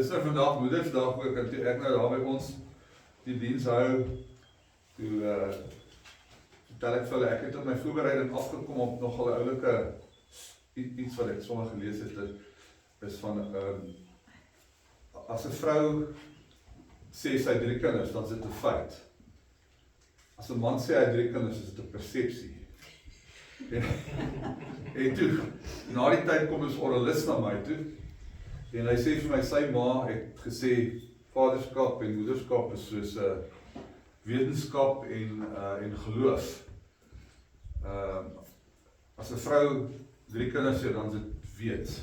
dis nou vandag Moedersdag ook, en toe ek nou daar by ons die diens hou, toe tel ek vir hulle, ek het op my voorbereiding afgekom op nogal 'n oulike iets wat ek sommer gelees het, is van as 'n vrou sê sy 3 kinders, dan is dit 'n feit. As 'n man sê hy 3 kinders, is dit 'n persepsie. En toe, na die tyd kom ons oralist na my toe, en hy sê vir my, sy ma het gesê, vaderskap en moederskap is soos wetenskap en geloof. As 'n vrou 3 kinders het, dan is dit weet.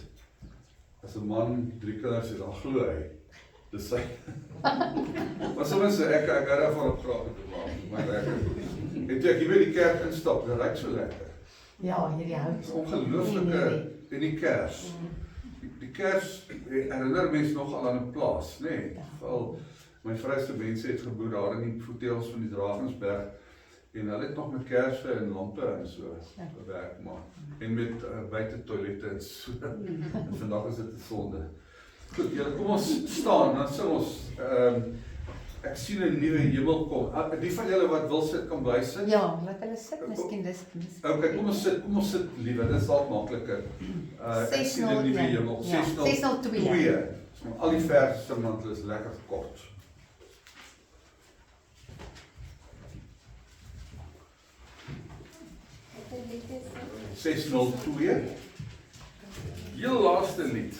As 'n man 3 kinders het, dan glo hy. Dis sy. Maar soms ek hou daarvan op graag te maak, maar lekker. En toe ek hier by die kerk instap, dit ruik so lekker. Ja, hierdie hout. Dis ongelooflike, en die kers. Die kers herinner mens nogal aan 'n plaas, nê? Veral my vrou se mense het geboer daar in die voetels van die Drakensberg, en hulle het nog met kersse en lampe en so gewerk, maar en met buite toilette en so. En vandag is dit 'n sonde. Goed, julle, kom ons staan, dan sing ons ek sien 'n nuwe hemel kom. Die van julle wat wil sit, kan bly sit. Ja, laat hulle sit, miskien dis. Okay, kom ons sit liewe, dit is dalk makliker. Ek sien 'n nuwe hemel, 602. Al die verse want hulle is lekker kort. Dit is 602. Heel laaste lied.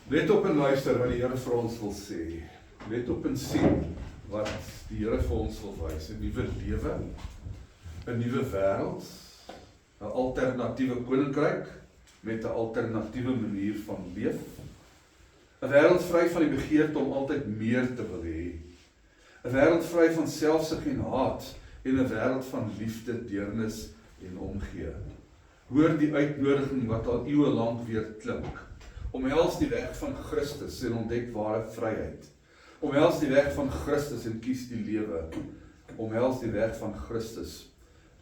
Let op en luister wat die Here vir ons wil sê. Let op en sien wat die Here vir ons wil wys. 'n Nuwe lewe, 'n nuwe wêreld, 'n alternatiewe koninkryk met 'n alternatiewe manier van leef. 'n Wêreld vry van die begeerte om altyd meer te wil hê. 'n wêreld vry van selfsug en haat, en 'n wêreld van liefde, deernis en omgee. Hoor die uitnodiging wat al eeue lank weer klink. Omhels die weg van Christus en ontdek ware vryheid. Omhels die weg van Christus en kies die lewe. Omhels die weg van Christus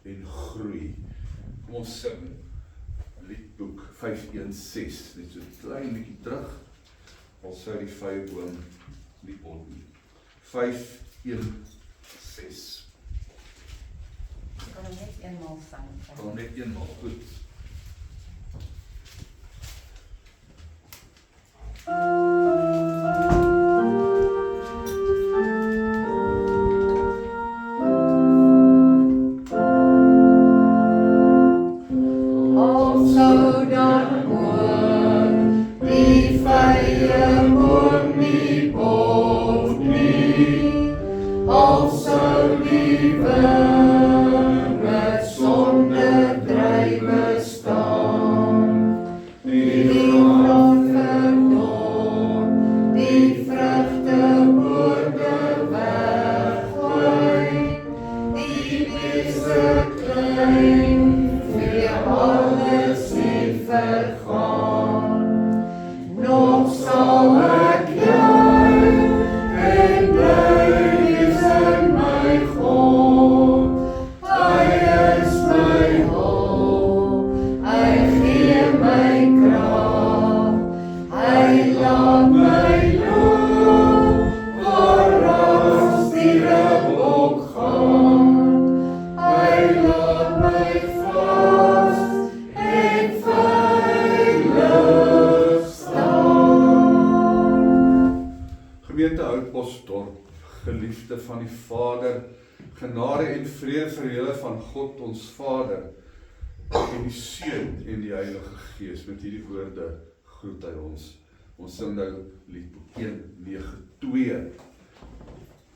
en groei. Kom ons sing Liedboek 516, net so 'n klein bietjie terug, al sou die vyeboom nie op nie. 516. Ik kan hem net eenmaal zingen. Al net eenmaal, goed. Geliefde van die Vader, genade en vrede vir julle van God ons Vader, en die Seun en die Heilige Gees. Met hierdie woorde groet hy ons. Ons sing nou Liedboek 192,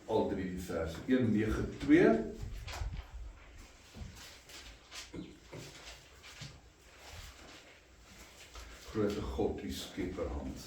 al drie die verse. 192. Grote God, die Skepperhand.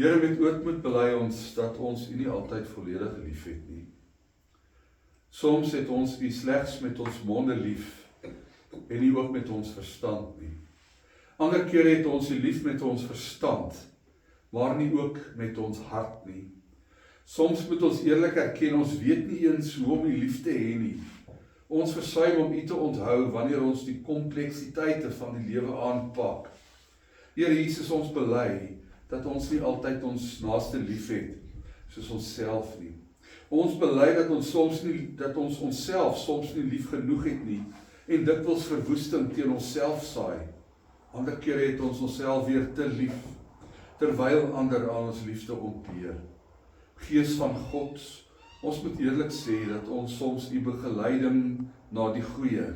Here, met ootmoed bely ons dat ons U nie altyd volledig lief het nie. Soms het ons U slegs met ons monde lief en nie ook met ons verstand nie. Ander kere het ons U lief met ons verstand, maar nie ook met ons hart nie. Soms moet ons eerlik erken, ons weet nie eens hoe om U lief te hê nie. Ons versuim om U te onthou wanneer ons die kompleksiteite van die lewe aanpak. Here Jesus, ons bely dat ons nie altyd ons naaste lief het, soos onsself nie. Ons bely dat ons onsself soms nie lief genoeg het nie, en dikwels verwoesting teen onsself saai. Ander kere het ons onsself weer te lief, terwyl ander aan ons liefde ontbeer. Gees van God, ons moet eerlik sê dat ons soms U begeleiding na die goeie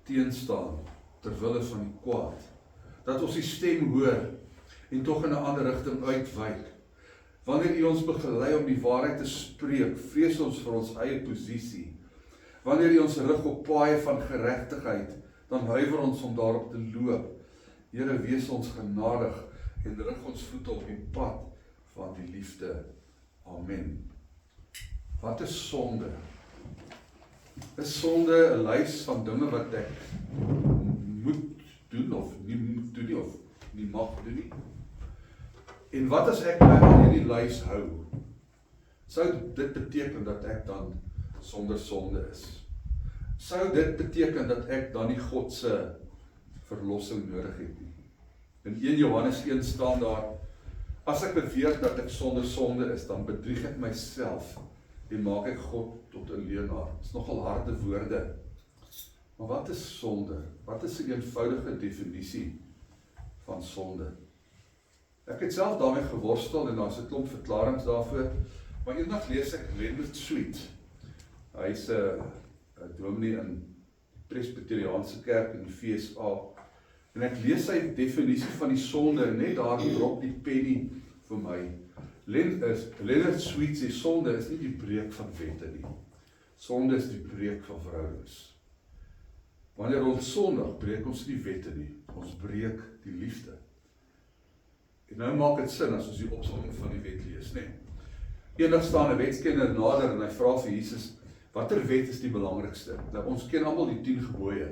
teenstaan, terwille van die kwaad. Dat ons die stem hoor, en tog in 'n ander rigting uitwyk. Wanneer U ons begelei om die waarheid te spreek, vrees ons vir ons eie posisie. Wanneer U ons rig op paaie van geregtigheid, dan huiwer ons om daarop te loop. Here, wees ons genadig en rig ons voete op die pad van die liefde. Amen. Wat is sonde? Is sonde 'n lys van dinge wat ek moet doen of nie moet doen nie, of nie mag doen nie? En wat as ek my aan hierdie lys hou? Sou dit beteken dat ek dan sonder sonde is? Sou dit beteken dat ek dan nie God se verlossing nodig het nie? In 1 Johannes 1 staan daar, as ek beweer dat ek sonder sonde is, dan bedrieg ek myself en maak ek God tot 'n leienaar. Dit is nogal harde woorde. Maar wat is sonde? Wat is 'n eenvoudige definisie van sonde? Ek het self daarmee geworstel en daar's 'n klomp verklaringe daarvoor, maar eendag lees ek Leonard Sweet. Hy's 'n dominee in die Presbyteriaanse kerk in die VSA. En ek lees sy definisie van die sonde en net daar drop die pennie vir my. Leonard Sweet sê sonde is nie die breek van wette nie. Sonde is die breek van verhoudings. Wanneer ons sondig, breek ons nie wette nie. Ons breek die liefde. En nou maak dit sin as ons die opsomming van die wet lees, né? Eendag staan 'n wetskenner nader en hy vra vir Jesus, watter wet is die belangrikste? Nou, ons ken almal die 10 gebooie,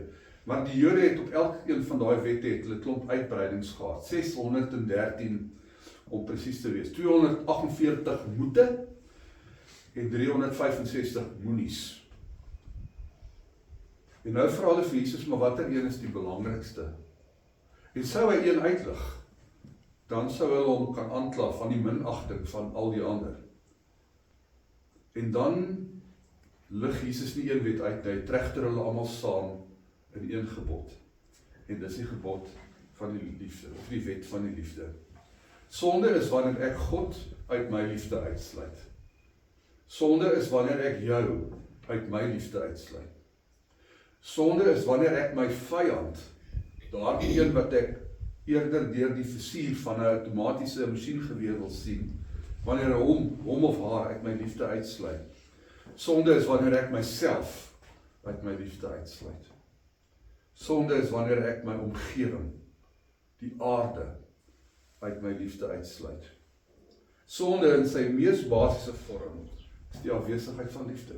maar die Jode het op elkeen van daai wette het hulle klomp uitbreidings gehad, 613 om presies te wees, 248 moete en 365 moenies. En nou vra hulle vir Jesus, maar watter een is die belangrikste? En sou hy een uitlig, dan sou hulle hom kan aankla van die minagting van al die ander. En dan lig Jesus nie een wet uit, hy trechter hulle almal saam in een gebod. En dis die gebod van die liefde, of die wet van die liefde. Sonde is wanneer ek God uit my liefde uitsluit. Sonde is wanneer ek jou uit my liefde uitsluit. Sonde is wanneer ek my vyand, daardie een wat ek eerder deur die versier van 'n outomatiese masjiengeweer wil sien, wanneer hom of haar uit my liefde uitsluit. Sonde is wanneer ek myself uit my liefde uitsluit. Sonde is wanneer ek my omgewing, die aarde, uit my liefde uitsluit. Sonde in sy mees basiese vorm is die afwesigheid van liefde.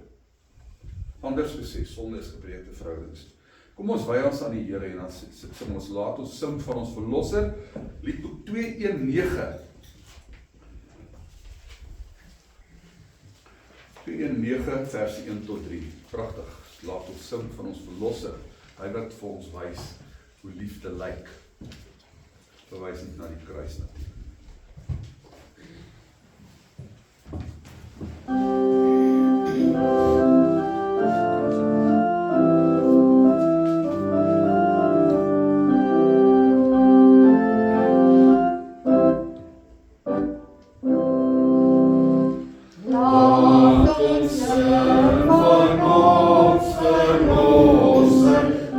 Anders gesê, sonde is gebreekte verhoudings. Kom ons wy ons aan die Here en dan sing ons, laat ons sing van ons verlosser, Liedboek 219. 219 vers 1 tot 3. Pragtig. Laat ons sing van ons verlosser. Hy wat vir ons wys hoe liefde lyk. Verwys nie na die kruis natuurlik.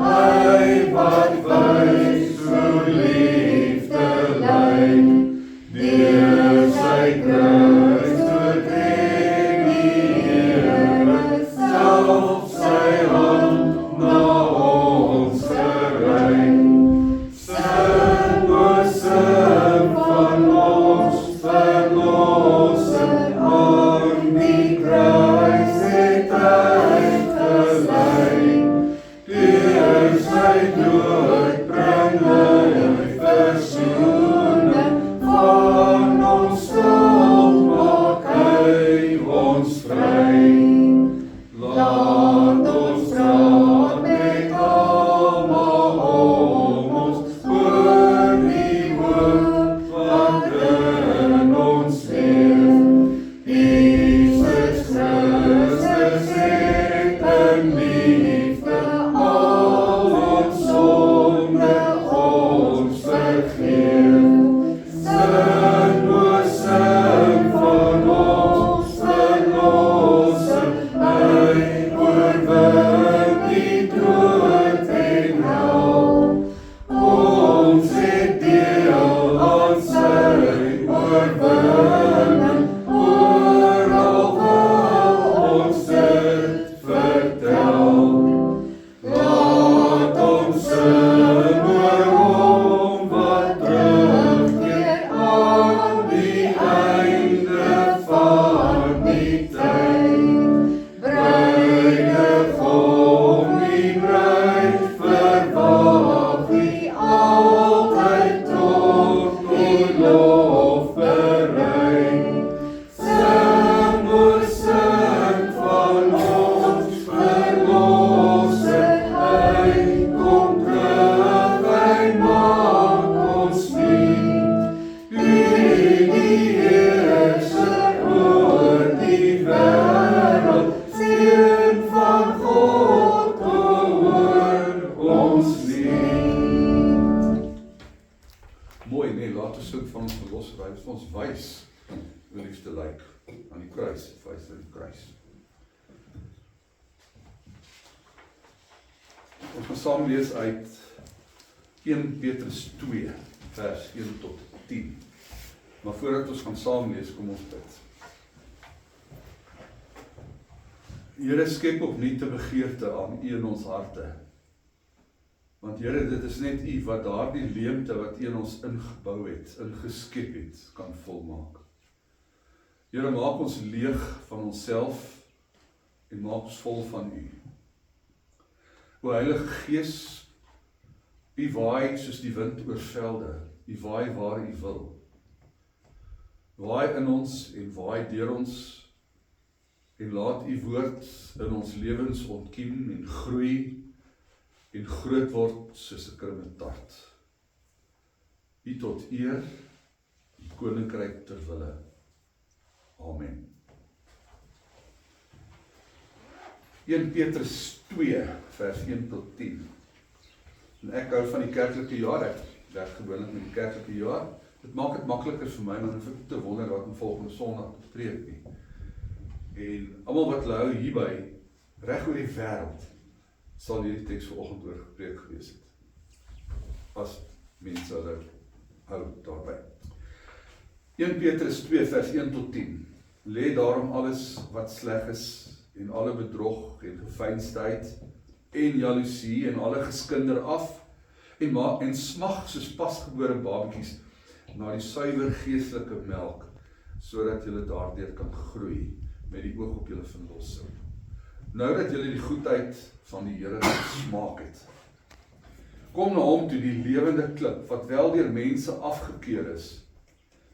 Hy wat wys hoe liefde lyk. liefste lyk aan die kruis, wys aan die kruis. Ons gaan saam lees uit 1 Petrus 2, vers 1 tot 10. Maar voordat ons gaan saam lees, kom ons bid. Here, skep opnuut 'n begeerte aan U in ons harte. Want Here, dit is net U wat daardie leemte wat U in ons ingebou het, ingeskep het, kan volmaak. Here, maak ons leeg van onsself en maak ons vol van U. O Heilige Gees, U waai soos die wind oor velde, U waai waar U wil. Waai in ons en waai deur ons, en laat U woord in ons lewens ontkiem en groei en groot word soos 'n krummetaart. U tot eer, die koninkryk ter wille. Amen. 1 Petrus 2, vers 1 tot 10. En ek hou van die kerklike jaar, ek werk gewoonlik met die kerklike jaar. Dit maak dit makliker vir my, want hoef ek te wonder wat in volgende Sondag te preek nie. En almal wat hulle hou hierby, reg oor die wêreld, sal hierdie teks vanoggend oor gepreek gewees het. As mense hulle hou daarby. 1 Petrus 2 vers 1 tot 10. Lê daarom alles wat sleg is, en alle bedrog en geveinsdheid, en jaloesie en alle geskinder af, en smag soos pasgebore babatjies na die suiwer geestelike melk, sodat julle daardeur kan groei, met die oog op julle verlossing. Nou dat julle die goedheid van die Here gesmaak het. Kom na hom toe, die lewende klip, wat wel deur mense afgekeur is,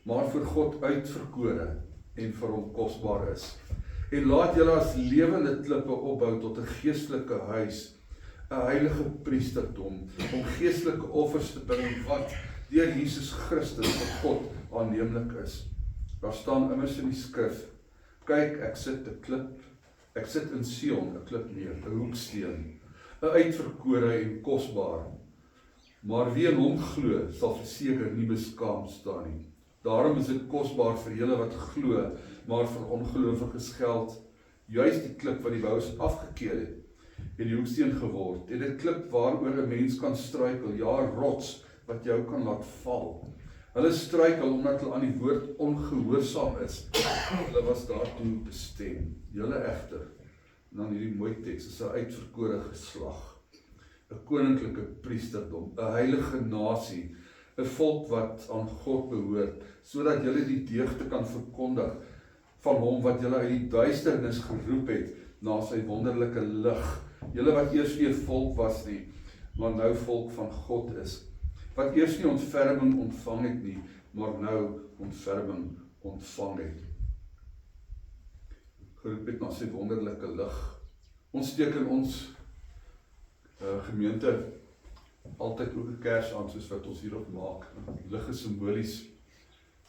maar vir God uitverkore en vir hom kosbaar is. En laat julle as lewende klippe opbou tot 'n geestelike huis, 'n heilige priesterdom, om geestelike offers te bring wat deur Jesus Christus vir God aanneemlik is. Daar staan immers in die skrif: kyk, ek sit in Sion 'n klip neer, 'n hoeksteen, 'n uitverkore en kosbaar. Maar wie in hom glo, sal verseker nie beskaam staan nie. Daarom is dit kosbaar vir julle wat glo, maar vir ongelowiges geld juis die klip wat die bouers afgekeer het, die hoeksteen geword. En 'n klip waaroor 'n mens kan struikel, ja, rots wat jou kan laat val. Hulle struikel omdat hulle aan die woord ongehoorsaam is. Hulle was daartoe bestem. Julle egter, en dan hierdie mooi teks, is 'n uitverkore geslag, 'n koninklike priesterdom, 'n heilige nasie, 'n volk wat aan God behoort, sodat julle die deugde kan verkondig van hom wat julle uit die duisternis geroep het na sy wonderlike lig. Julle wat eers nie 'n volk was nie, maar nou volk van God is. Wat eers nie ontferming ontvang het nie, maar nou ontferming ontvang het. Geroep het na sy wonderlike lig. Ons steek in ons gemeente altyd ook 'n kers aan, soos wat ons hierop maak. Lig is simbolies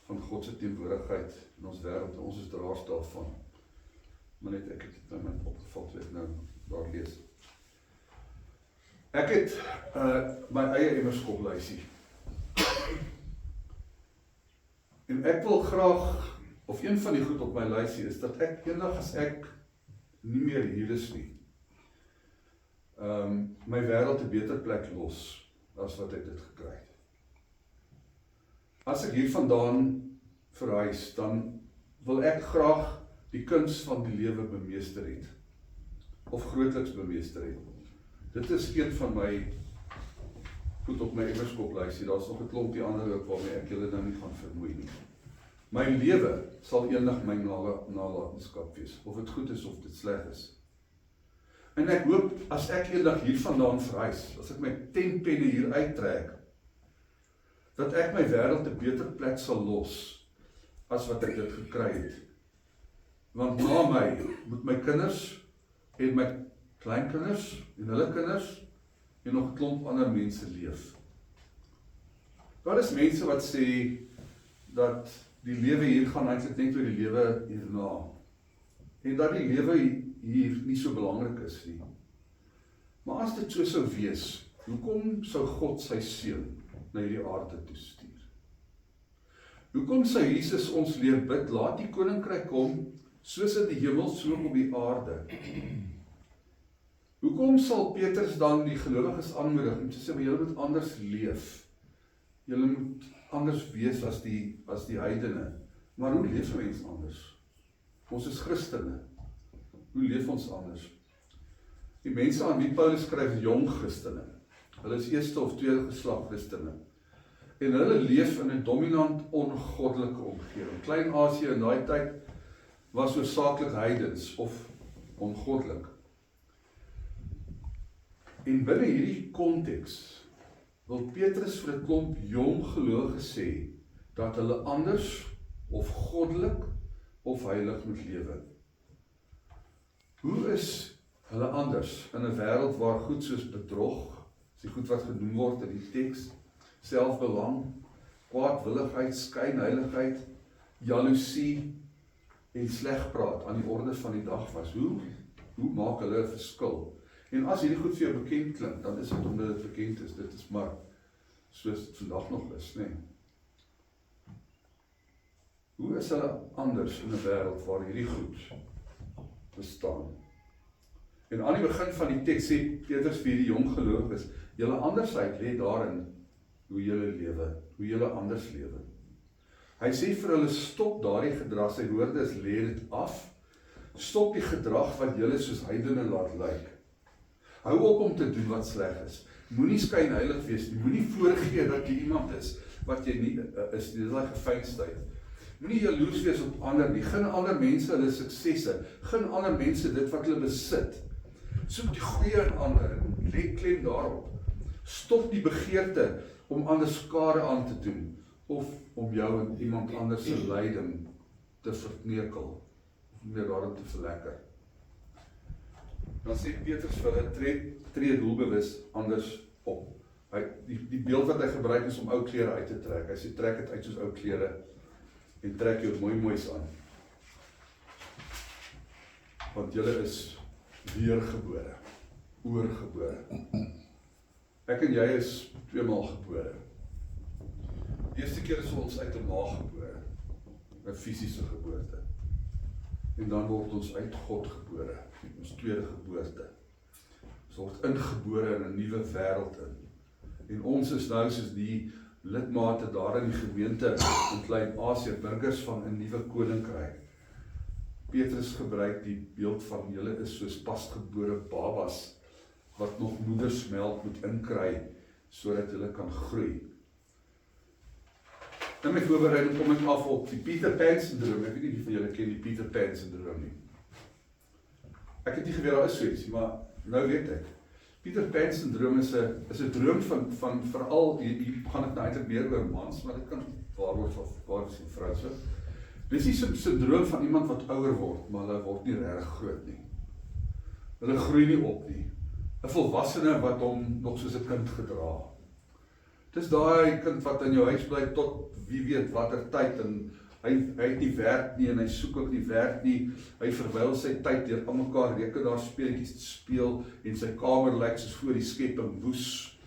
van God se teenwoordigheid in ons wêreld, en ons is draers daarvan. Maar net ek het dit nou net opgeval toe ek nou daar lees. Ek het my eie emmerskoplysie. En ek wil graag, of een van die goed op my lysie is, dat ek eendag as ek nie meer hier is nie, my wêreld 'n beter plek los, as wat ek dit gekry het. As ek hier vandaan verhuis, dan wil ek graag die kuns van die lewe bemeester het, of grootliks bemeester het. Dit is een van my goed op my emmerskoplysie. Daar's nog 'n klompie ander ook waarmee ek julle nou nie gaan vermoei nie. My lewe sal eendag my nalatenskap wees, of dit goed is of dit sleg is. En ek hoop, as ek eendag hier vandaan verhuis, as ek my tenpenne hier uittrek, dat ek my wêreld 'n beter plek sal los, as wat ek dit gekry het. Want na my, moet my kinders, en my kleinkinders, en hulle kinders, en nog 'n klomp ander mense leef. Daar is mense wat sê, dat die lewe hier gaan eintlik net oor die lewe hierna, en dat die lewe hier nie so belangrik is nie. Maar as dit so sou wees, hoekom sou God sy seun na hierdie aarde toe stuur? Hoekom sê Jesus ons leer bid, laat die koninkryk kom, soos in die hemel, so op die aarde? Hoekom sal Petrus dan die gelowiges aanmoedig om te sê, maar julle moet anders leef? Julle moet anders wees as die heidene. Maar hoe leef mens anders? Ons is Christene. Hoe leef ons anders? Die mense aan wie Paulus skryf is jong Christene. Hulle is eerste of tweede geslag Christene. En hulle leef in 'n dominant ongoddelike omgewing. Klein-Asië in daai tyd was hoofsaaklik heidens of ongoddelik. En binne hierdie konteks wil Petrus vir 'n klomp jong gelowiges sê dat hulle anders of goddelik of heilig moet lewe. Hoe is hulle anders in 'n wêreld waar goed soos bedrog, die goed wat genoem word in die teks, selfbelang, kwaadwilligheid, skynheiligheid, jaloesie en slegpraat aan die orde van die dag was? Hoe maak hulle 'n verskil? En as hierdie goed vir jou bekend klink, dan is dit omdat dit bekend is. Dit is maar soos dit vandag nog is, nee. Hoe is hulle anders in 'n wêreld waar hierdie goed bestaan? En aan die begin van die teks sê Petrus vir die jong gelowiges, julle andersheid lê daarin hoe julle lewe, hoe julle anders lewe. Hy sê vir hulle, stop daardie gedrag, sy woorde is, lê dit af, stop die gedrag wat julle soos heidene laat lyk. Hou op om te doen wat sleg is. Moenie skynheilig wees nie, moenie voorgee dat jy iemand is wat jy nie is, dit is daai gefeinsheid. Moenie jaloers wees op ander nie, gun ander mense hulle suksesse, gun ander mense dit wat hulle besit. Soek die goeie in ander, lê klem daarop. Stop die begeerte om ander skade aan te doen, of om jou en iemand anders se lyding te verkneukel, of meer daarom te verlekker. Dan sê Petrus vir hulle, tree doelbewus anders op. Die beeld wat hy gebruik is om ou klere uit te trek. Hy sê, trek dit uit soos ou klere, en trek jou moois aan. Want julle is weergebore, oorgebore. Ek en jy is tweemaal gebore. Die eerste keer is ons uit 'n maag gebore, 'n fisiese geboorte. En dan word ons uit God gebore, ons tweede geboorte. Ons word ingebore in 'n nuwe wêreld in. En ons is nou soos die lidmate daar in die gemeente in Klein-Asië, burgers van 'n nuwe koninkryk. Petrus gebruik die beeld van julle is soos pasgebore babas wat nog moedersmelk moet inkry sodat julle kan groei. In my voorbereiding kom ek af op die Peter Pan syndroom. Ek weet nie wie van julle ken die Peter Pan syndroom nie. Ek het nie geweet daar is so iets, maar nou weet ek. Peter Pan syndroom is 'n droom van veral hier gaan dit nou eintlik meer oor mans, maar dit kan waar word of waar is die vrou so. Dis nie so 'n syndroom van iemand wat ouer word, maar hulle word nie regtig groot nie. Hulle groei nie op nie. 'n Volwassene wat hom nog soos 'n kind gedra. Dis daai kind wat in jou huis bly tot wie weet watter tyd en hy het nie werk nie en hy soek ook nie werk nie. Hy verwyl sy tyd deur aan mekaar rekenaarspeletjies te speel en sy kamer lyk soos voor die skepping woes.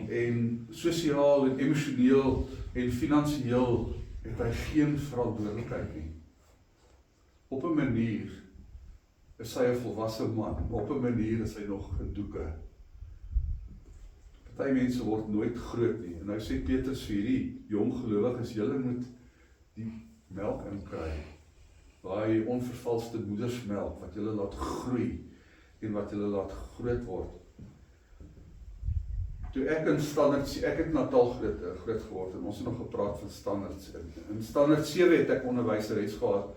En sosiaal en emosioneel en finansiëel het hy geen verantwoordelikheid nie. Op 'n manier is hy 'n volwasse man, op 'n manier is hy nog gedoeke. Party mense word nooit groot nie. En nou sê Petrus vir hierdie jong gelowiges, julle moet die melk inkry. Daai onvervalste moedersmelk wat julle laat groei en wat julle laat groot word. Toe ek in standaard, ek het in Natal groot geword en ons het nog gepraat van standaard. In standaard 7 het ek onderwyseres gehad.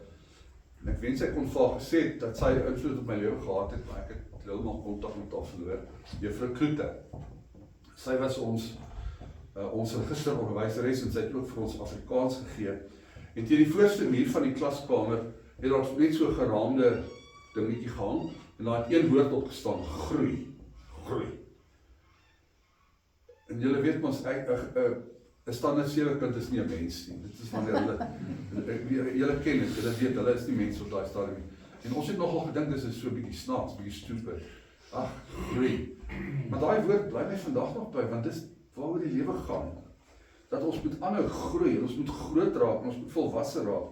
En ek wens ek kon vir haar gesê het dat sy invloed op my lewe gehad het, maar ek het heeltemal kontak met haar verloor. Juffrou Kloete. Sy was ons registeronderwyseres en sy het ook vir ons Afrikaans gegee. En teen die voorste muur van die klaskamer het daar net so 'n geraamde dingetjie gehang en daar het een woord opgestaan, groei. Groei. En julle weet mos, 'n standaard 7 kind is nie 'n mens nie. Dit is wanneer julle ken dit, julle weet, hulle is nie mense op daai stadium nie. En ons het nogal gedink, dis is so 'n bietjie snaaks, bietjie stupid. Ag, groei. Maar daai woord bly my vandag nog by, want dis waaroor die lewe gaan. dat ons moet aanhou groei, en ons moet groot raak, en ons moet volwasse raak.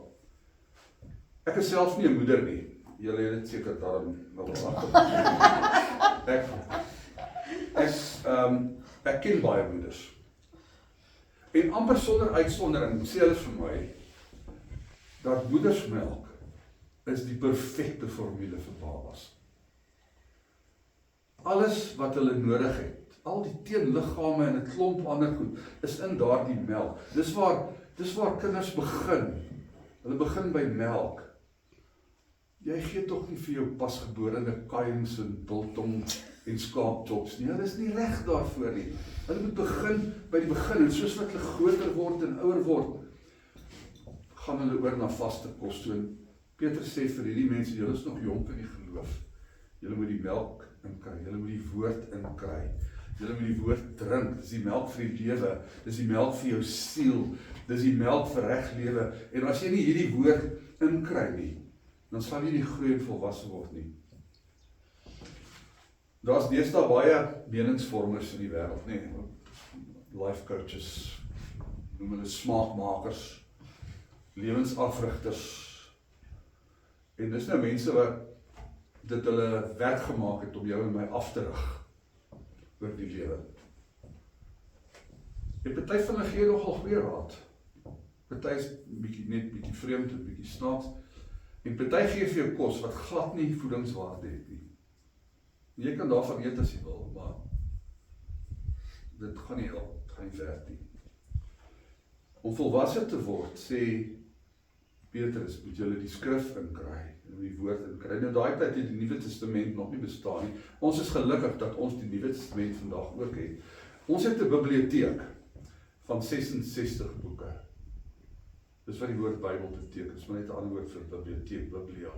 Ek is self nie 'n moeder nie. Julle het dit seker daarom nou ek ken baie moeders. En amper sonder uitsondering sê hulle vir my, dat moedersmelk is die perfekte formule vir babas. Alles wat hulle nodig het, al die teenliggame en 'n klomp ander goed, is in daardie melk. Dis waar kinders begin. Hulle begin by melk. Jy gee tog nie vir jou pasgeborene kuiens en biltong en skaapchops nie. Hulle is nie reg daarvoor nie. Hulle moet begin by die begin, en soos wat hulle groter word en ouer word, gaan hulle oor na vaste kos toe. En Petrus sê vir hierdie mense, julle is nog jonk in die geloof. Julle moet die melk inkry, julle moet die woord inkry. Julle moet die woord drink, dis die melk vir die lewe, dis die melk vir jou siel, dis die melk vir reg lewe. En as jy nie hierdie woord inkry nie, dan sal jy nie groei en volwasse word nie. Daar's deesdae baie meningsvormers in die wêreld, nee, life coaches, noem hulle smaakmakers, lewensafrigters. En dis nou mense wat dit hulle werk gemaak het om jou en my af te rig oor die lewe. En party van hulle gee nogal goeie raad. Party is net bietjie vreemd en bietjie snaaks. En party gee vir jou kos wat glad nie voedingswaarde het nie. Jy kan daarvan eet as jy wil, maar dit gaan nie help, dit gaan nie werk nie. Om volwasse te word, sê Petrus, moet julle die skrif inkry, en die woord inkry. Nou daai tyd het die Nuwe Testament nog nie bestaan nie. Ons is gelukkig dat ons die Nuwe Testament vandag ook het. Ons het 'n biblioteek van 66 boeke. Dis wat die woord Bybel beteken, is maar net 'n ander woord vir biblioteek, Biblia.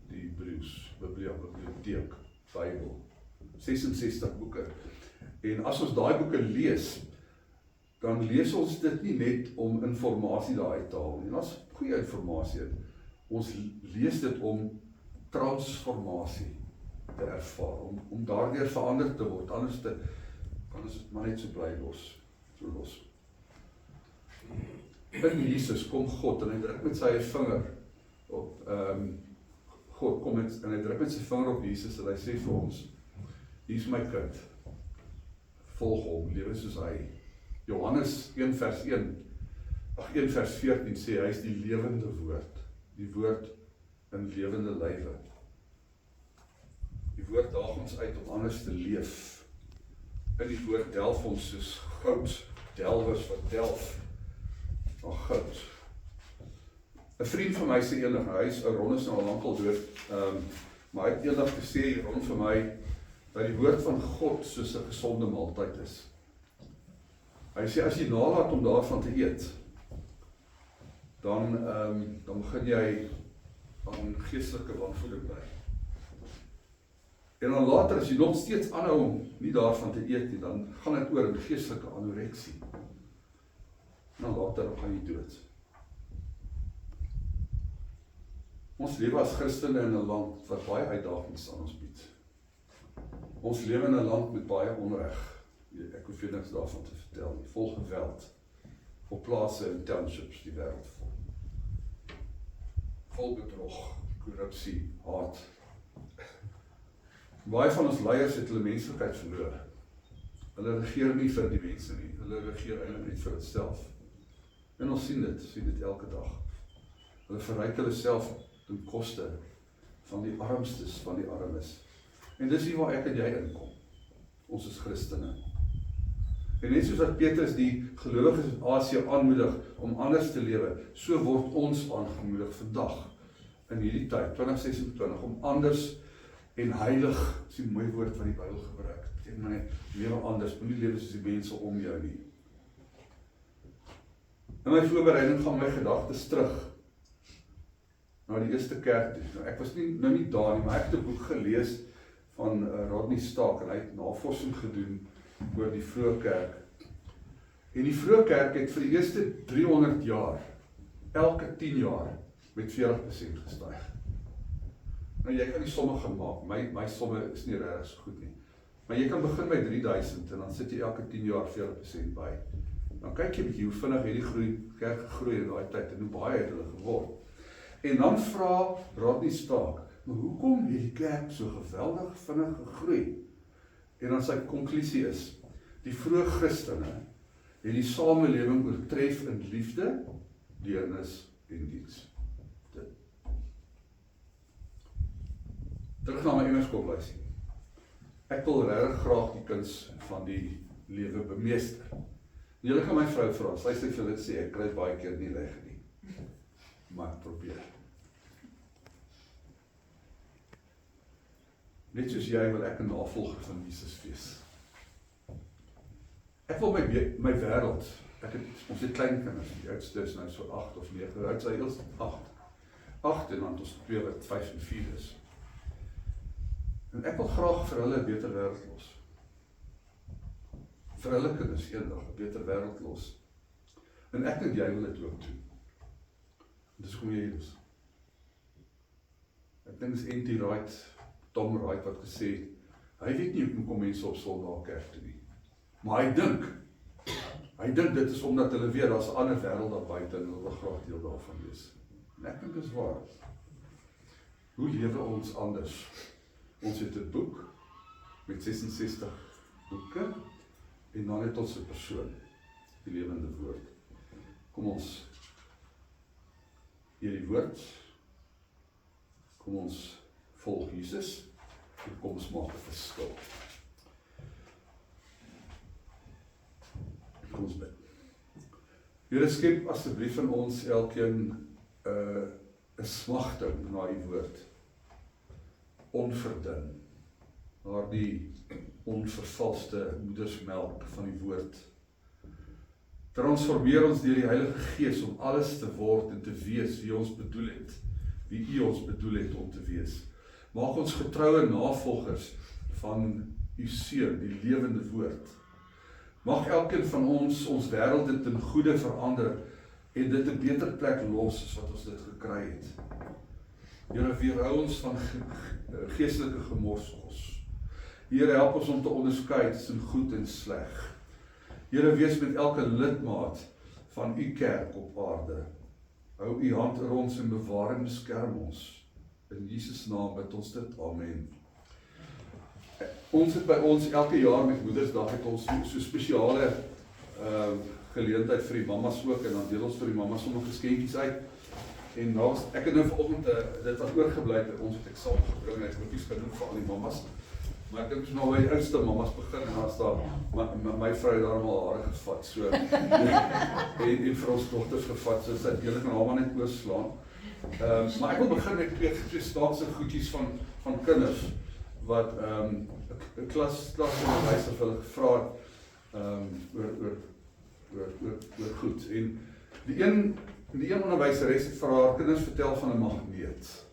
Die Hebreëus, Biblia, biblioteek, Bybel. 66 boeke. En as ons daai boeke lees, dan lees ons dit nie net om informasie daar uit te haal nie. En as goeie informasie het, ons lees dit om transformasie te ervaar, om daardeur verander te word, anders is dit maar net so bly los. In Jesus kom God en hy druk met sy vinger op, God kom en hy druk met sy vinger op Jesus en hy sê vir ons, hier is my kind, volg hom, lewe soos hy. Johannes 1 vers 14 sê, hy is die lewende woord, die woord in lewende lywe. Die woord daag ons uit om anders te leef. In die woord delf ons soos goud, delwers wat delf, maar goud. 'n vriend van my sê eendag, hy is Ron is nou al lankal dood, maar hy het eendag gesê, Ron vir my, dat die woord van God soos 'n gesonde maaltyd is. Hy sê, as jy nalat om daarvan te eet, dan begin jy aan geestelike wanvoeding by. En dan later, as jy nog steeds aanhou om nie daarvan te eet nie, dan gaan dit oor in geestelike anoreksie. En dan later gaan jy dood. Ons lewe as Christene in 'n land wat baie uitdagings aan ons bied. Ons lewe in 'n land met baie onreg. Ek hoef niks daarvan te vertel nie. Vol geweld, op plase en townships die wêreld vol. Vol bedrog, korrupsie, haat. Baie van ons leiers het hulle menslikheid verloor. Hulle regeer nie vir die mense nie, hulle regeer eintlik net vir hulself. En ons sien dit elke dag. Hulle verryk hulle self ten koste van die armstes van die armes. En dis hier waar ek en jy inkom. Ons is Christene. En net soos dat Petrus die gelowiges in Asië aanmoedig om anders te lewe, so word ons aangemoedig vandag, in hierdie tyd, 2026, om anders en heilig, is die mooi woord wat die Bybel gebruik. Beteken maar net, lewe anders, moenie lewe soos die mense om jou nie. In my voorbereiding gaan my gedagtes terug na die eerste kerk toe. Nou, ek was nou nie daar nie, maar ek het 'n boek gelees van Rodney Stark en hy het navorsing gedoen oor die vroeë kerk. En die vroeë kerk het vir die eerste 300 jaar, elke 10 jaar, met 40% gestyg. Nou jy kan die somme gaan maak, my somme is nie regtig so goed nie. Maar jy kan begin by 3000 en dan sit jy elke 10 jaar 40% by. Dan kyk jy bietjie hoe vinnig het die kerk gegroei in daai tyd en hoe baie het hulle geword. En dan vra Rodney Stark, maar hoekom het die kerk so geweldig vinnig gegroei? En dan sy konklusie is, die vroeë Christene het die samelewing oortref in liefde, deernis en diens. Terug na my Emerskop-lysie. Ek wil regtig graag die kuns van die lewe bemeester. Julle kan my vrou vra, sy sê vir dit sê, ek kry baie keer nie reg nie. Maar ek probeer. Net soos jy wil ek 'n navolger van Jesus wees. Ek wil my wêreld, ons het klein kinders, die oudste is nou so 8 of 9, hoe oud is hy eers? 8. 8 en dan ons 2 wat 5 en 4 is. En ek wil graag vir hulle 'n beter wêreld los. Vir hulle kinders eendag 'n beter wêreld los. En ek dink jy wil dit ook doen. Dis hoekom jy hier is. Ek dink dis N.T. Wright, Tom Wright wat gesê het, hy weet nie hoe kom mense op Sondag kerk toe nie. Maar hy dink dit is omdat hulle weet, daar's 'n ander wêreld daar buite en hulle wil graag deel daarvan wees. En ek dink dis waar. Hoe lewe ons anders? Ons het 'n boek met 66 boeke en dan het ons 'n persoon, die lewende woord. Kom ons hierdie woord, kom ons volg Jesus en kom ons maak 'n verskil. Kom ons bid. Here, skep asseblief in ons elkeen 'n smagting na die woord. Onverdun, naar die onvervalste moedersmelk van die woord. Transformeer ons deur die Heilige Gees om alles te word en te wees wie ons bedoel het, wie U ons bedoel het om te wees. Maak ons getroue navolgers van U Seun, die lewende woord. Mag elkeen van ons wêreld ten goeie verander en dit 'n beter plek los as wat ons dit gekry het. Here, weerhou ons van geestelike gemorskels. Here, help ons om te onderskei tussen goed en sleg. Here, wees met elke lidmaat van U kerk op aarde. Hou U hand oor ons en bewaar en beskerm ons. In Jesus naam bid ons dit. Amen. Ons het by ons elke jaar met Moedersdag het ons so spesiale geleentheid vir die mammas ook en dan deel ons vir die mammas sommer geskenkies uit. En nou, ek het nou vanoggend dit wat oorgebly het, ons het ek saam gebring, ek het nie genoeg vir al die mammas. Maar ek dink ons nou by die oudste mammas begin en dan staan my vrou het daar al hare gevat, so en vir ons dogters gevat, so sy het kan haar maar net oorslaan. Maar ek wil begin met twee staatse goedjies van kinders wat 'n klasonderwyser vir hulle gevra het oor goed. En die een onderwyseres het vir haar kinders vertel van 'n magneet.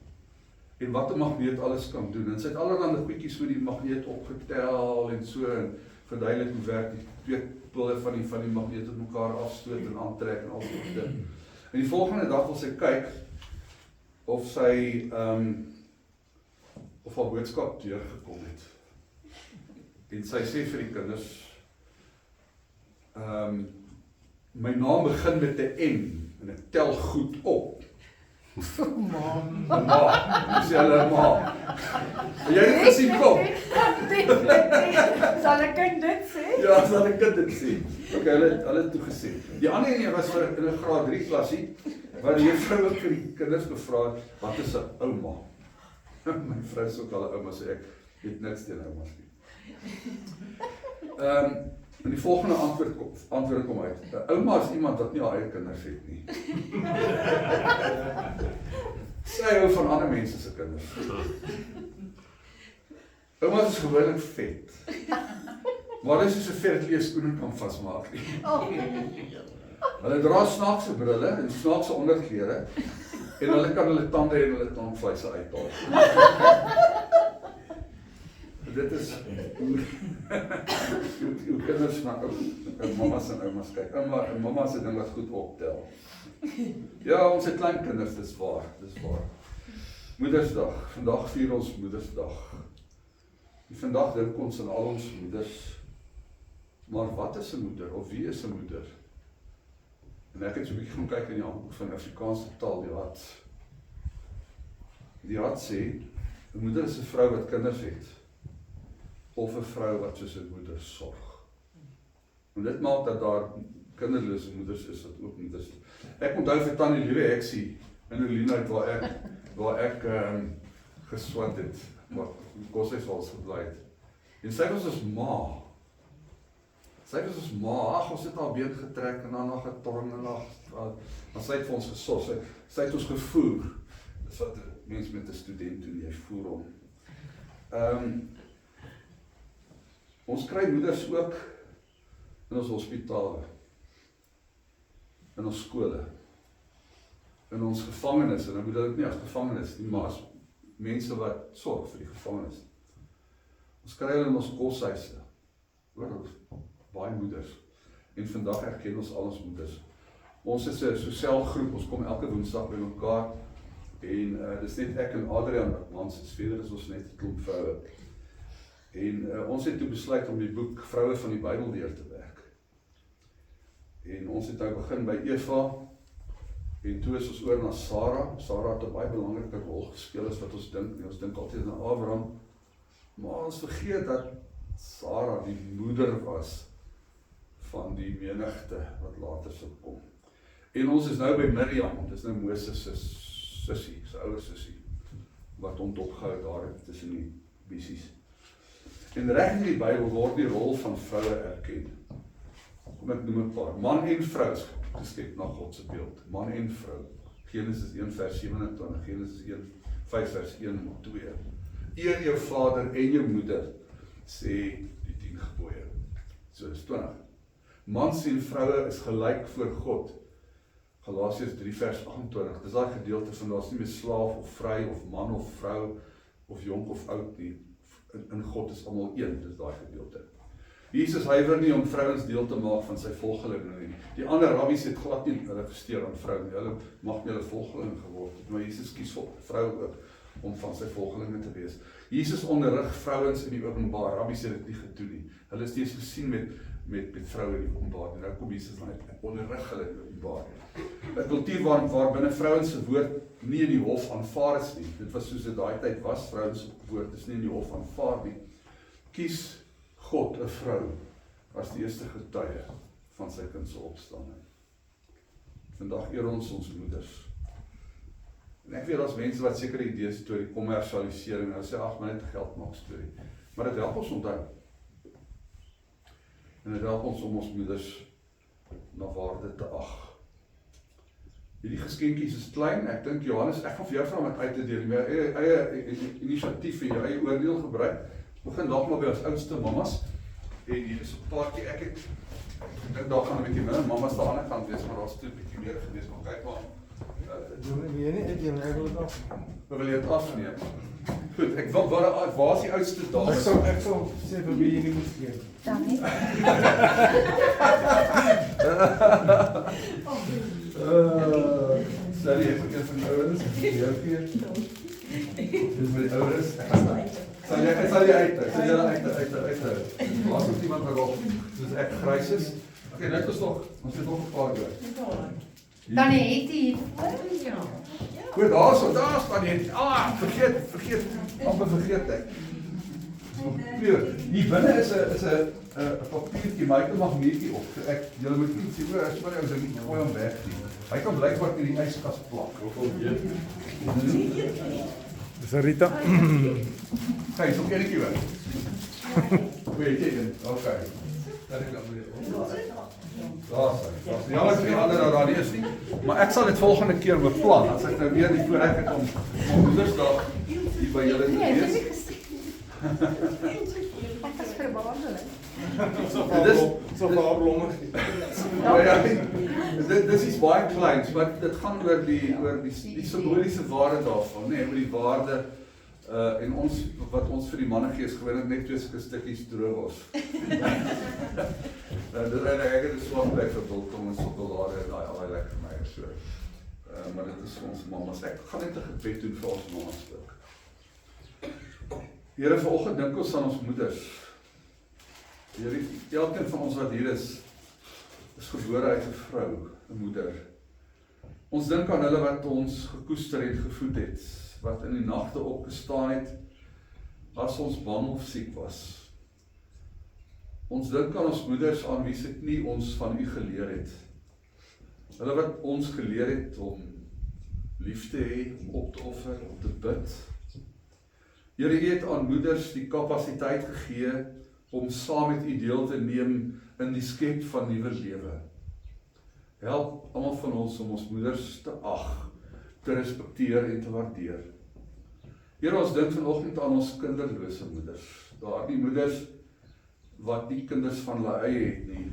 En wat 'n magneet alles kan doen. En sy het allerlei goedjies met die magneet opgetel en so en verduidelik hoe werk die twee pole van die magneet op mekaar afstoot en aantrek en al die dinge. En die volgende dag wil sy kyk of sy of haar boodskap deurgekom het. En sy sê vir die kinders, my naam begin met 'n N en ek tel goed op. Ma, sê hulle ma. Jy het gesien kom. Sal ek kind dit sê? Ja, sal ek dit sê. Ok, hulle het toegesê. Die ander ene was in 'n graad 3 klasie, waar die juffrou ook vir die kinders gevra het, wat is 'n ouma? My vrou is ook al 'n ouma, so ek weet niks teen oumas nie. En die volgende antwoord kom uit. 'n Ouma is iemand wat nie haar eie kinders het nie. Sy hou van ander mense se kinders. Oumas is gewoonlik vet. Maar hulle is nie so vet dat jy skoene kan vasmaak nie. Hulle dra snaakse brille en snaakse onderklere en hulle kan hulle tande en hulle tandvleise uithaal. Dit is hoe kinders na mammas en oumas kyk. En mamma se ding wat goed optel. Ja, ons het klein kinders, dis waar. Moedersdag, vandag vier ons Moedersdag. En vandag dink ons aan al ons moeders. Maar wat is 'n moeder of wie is 'n moeder? En ek het so 'n bietjie gaan kyk in die handboek van Afrikaanse taal, die had sê, 'n moeder is 'n vrou wat kinders het, of 'n vrou wat soos 'n moeder sorg. En dit maak dat daar kinderlose moeders is, wat ook moeders is. Ek onthou vir Tannie Liewe Heksie in Oorlienheid waar ek geswat het, wat koshuiswals gebly het. En sy was ons ma. Ag, ons het haar been getrek en dan nog getorn en maar sy het vir ons gesorg, sy het ons gevoer. Dis wat mens met 'n student doen, jy voer hom. Ons kry moeders ook in ons hospitale, in ons skole, in ons gevangenes, en dan bedoel ek nie as gevangenes nie, maar as mense wat sorg vir die gevangenes. Ons kry hulle in ons koshuise, hoor, baie moeders, en vandag erken ons al ons moeders. Ons is 'n sosiaalgroep, ons kom elke woensdag by mekaar, en dis net ek en Adrian, mans is verder is ons net 'n klomp vroue. En ons het toe besluit om die boek Vroue van die Bybel deur te werk. En ons het nou begin by Eva, en toe is ons oor na Sarah. Sarah het 'n baie belangrike rol gespeel as wat ons dink. Ons dink altyd aan Abraham, maar ons vergeet dat Sarah die moeder was van die menigte wat later sou kom. En ons is nou by Miriam, dit is nou Moses se sussie, sy ouer sussie, wat hom dopgehou daar tussen die bissies. En reg in die Bybel word die rol van vroue erken. Kom ek noem 'n paar. Man en vrou is geskep na God se beeld. Man en vrou. Genesis 1 vers 27, Genesis 5 vers 1 en 2. Eer jou vader en jou moeder, sê die 10 gebooie. So dis 20. Mans en vroue is gelyk voor God. Galasiërs 3 vers 28. Dis daai gedeelte van daar's nie meer slaaf of vry of man of vrou of jonk of oud nie. In God is almal een, dis daai gedeelte. Jesus huiwer nie om vrouens deel te maak van sy volgelinge nie. Die ander rabbies het glad nie hulle gesteer aan vroue nie. Hulle mag nie hulle volgelinge geword het, maar Jesus kies vir vroue ook om van sy volgelinge te wees. Jesus onderrig vrouens in die openbaar. Rabbies het dit nie gedoen nie. Hulle is nie eens gesien met vroue in die openbaar. Nou kom Jesus dan onderrig hulle in die openbaar. 'n kultuur waar binne vrouens se woord nie in die hof aanvaar is nie. Dit was soos dit daai tyd was, vrouens se woord is nie in die hof aanvaar nie. Kies God 'n vrou as die eerste getuie van sy kind se opstanding. Vandag eer ons moeders. En ek weet daar's mense wat sekere idees het oor die kommersialisering en hulle sê ag, maar net 'n geldmaak storie. Maar dit help ons onthou. En dit help ons om ons moeders na waarde te ag. Hierdie geskenkies is klein. Ek dink Johannes, ek gaan vir jou vra om dit uit te deel. My eie inisiatief en jou eie oordeel gebruik. Begin dalk maar by ons oudste mammas. En hier is 'n paartjie. Ek dink daar gaan 'n bietjie minder mammas daar aan die kant wees, maar daar's 'n bietjie meer gewees. Maar kyk maar. Nee, ek wil dit af. Wil jy dit afneem? Goed, ek wil waar is die oudste daar? Ek sal sê vir wie jy nie moet gee. Dan nie. Sorry, ek het van die ouers. Jou keer. Dis met die ouers. Sal jy uit? Sal jy uit? Laat ons iemand rol. Soos ek grys is. Okay, net ons het nog 'n paar oor. Dan het jy ja. Goed, daar staan jy. Vergeet. Amper vergeet ek. Hier binne is 'n papiertjie, maar ek het 'n magneetjie op. Julle moet nie sien hoe as maar ou ding gooi hom weg nie. Hy kan blykbaar in die yskas plak. Dis Rita. Kyk, so enetjie weg. Weet jy dit? Okay. Dat ek dan weer. Daar's jammer vir die ander daar nie is nie, maar ek sal dit volgende keer beplan as ek nou weer die voorreg het om Moedersdag hier by julle te wees. Wat is verbaasend. So vir blomme. Dis iets baie kleins, maar dit gaan oor die simboliese waarde daarvan, nê, oor die waarde en ons wat ons vir die manne gee is gewoonlik net 2 sulke stukkies droogos. Dit ek het 'n swak plek vir biltong en sjokolade en daai al lekker meier so. Maar dit is vir ons mammas. Ek gaan net 'n gebed doen vir ons mammas ook. Here, vanoggend dink ons aan ons moeders. Here, elkeen van ons wat hier is gebore uit 'n vrou. 'n moeder. Ons dink aan hulle wat ons gekoester en gevoed het, wat in die nagte opgestaan het, as ons bang of siek was. Ons dink aan ons moeders aan wie se knie ons van u geleer het. Hulle wat ons geleer het om lief te hê, om op te offer, om te bid. Here, u het aan moeders die kapasiteit gegee om saam met u deel te neem in die skep van nuwe lewe. Help almal van ons om ons moeders te ag, te respekteer en te waardeer. Here, ons dink vanoggend aan ons kinderlose moeders. Daardie moeders wat nie kinders van hulle eie het nie,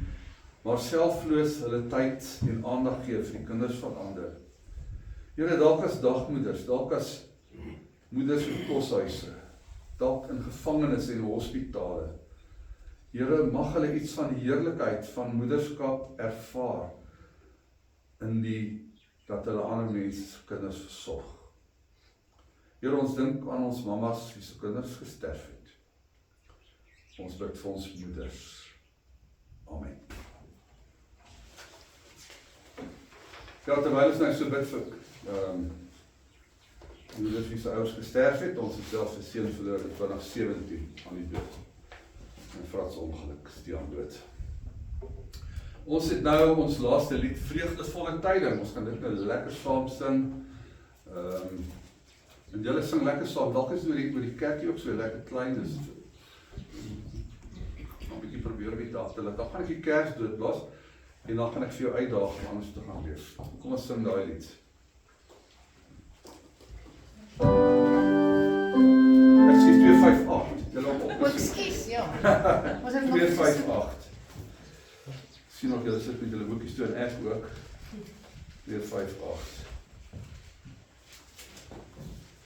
maar selfloos hulle tyd en aandag gee vir die kinders van ander. Here, dalk as dagmoeders, dalk as moeders in koshuise, dalk in gevangenes en hospitale. Here, mag hulle iets van die heerlikheid van moederskap ervaar in dat hulle ander mense se kinders versorg. Here, ons dink aan ons mamas wie se kinders gesterf het. Ons bid vir ons moeders. Amen. Ja, terwyl ons nou so bid vir moeders wie se ouers gesterf het, ons het self 'n seun verloor in 2017 aan die dood. En Frans ongeluk, Stiaan dood. Ons het nou ons laaste lied, Vreugdevolle Tyding. Ons gaan dit nou lekker saam sing. En julle sing lekker saam. Dalk is oor die kerkie ook so lekker klein is. Ek gaan 'n bietjie probeer om dit af te laat. Dan gaan ek die kers doodblaas en dan gaan ek vir jou uitdaag om anders te gaan lees. Kom ons sing daai lied. Ekskuus 258. Julle op. Ekskuus, ja. Ons het nog 258. Sien of julle sit met julle boekies toe en ek ook. 258.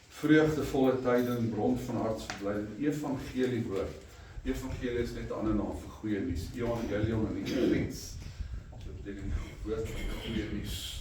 Vreugdevolle tyding, bron van hartsverblyding, evangelie woord. Evangelie is net 'n ander naam vir goeie nuus. Evangelion in Engels. Dit beteken woord van goeie nuus.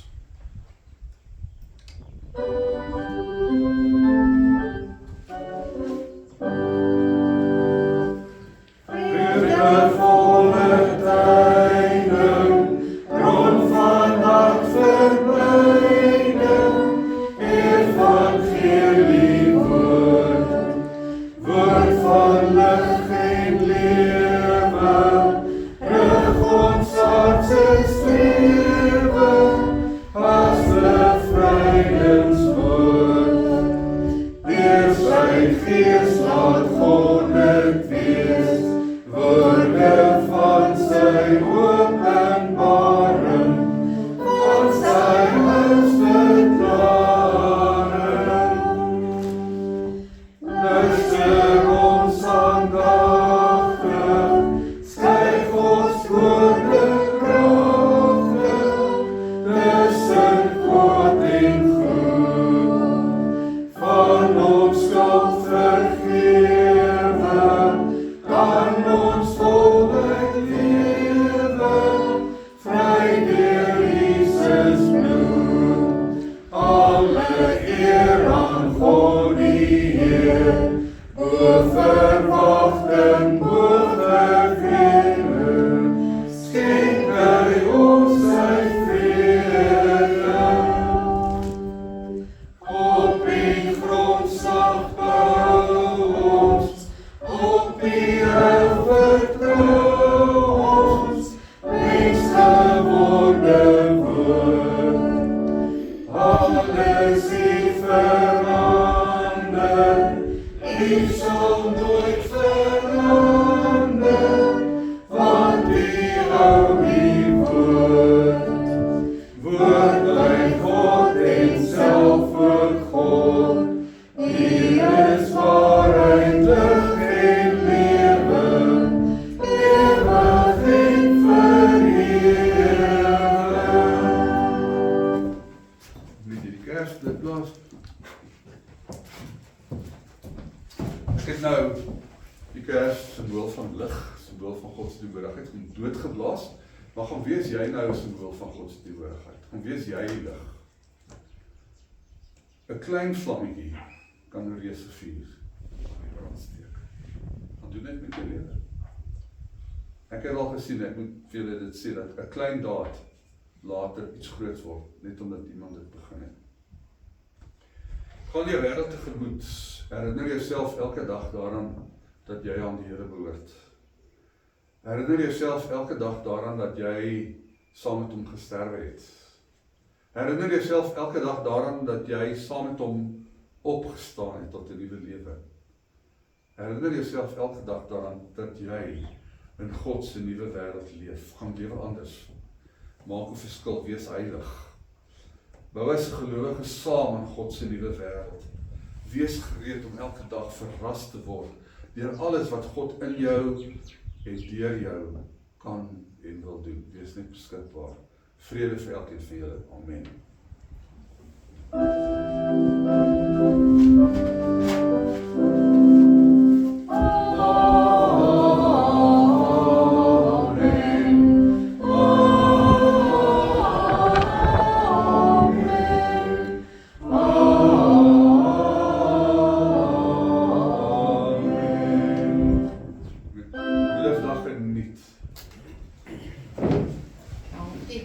Klein vlammetjie kan 'n reuse vuur brandsteek. Dan doen dit met jou lewe. Ek het al gesien, ek moet vir julle dit sê, dat 'n klein daad later iets groots word, net omdat iemand dit begin het. Gaan die wêreld tegemoet, herinner jouself elke dag daaraan dat jy aan die Here behoort. Herinner jouself elke dag daaraan dat jy saam met hom gesterwe het. Herinner jouself elke dag daaraan dat jy saam met hom opgestaan het tot 'n nuwe lewe. Herinner jouself elke dag daaraan dat jy in God se nuwe wêreld leef. Gaan lewe anders. Maak 'n verskil, wees heilig. Bou as 'n gelowige saam in God se nuwe wêreld. Wees gereed om elke dag verras te word deur alles wat God in jou en deur jou kan en wil doen. Wees net beskikbaar. Vrede vir elkeen van julle. Amen.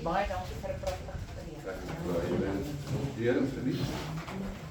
Baie dankie vir 'n pragtige preek. Die Here geniet.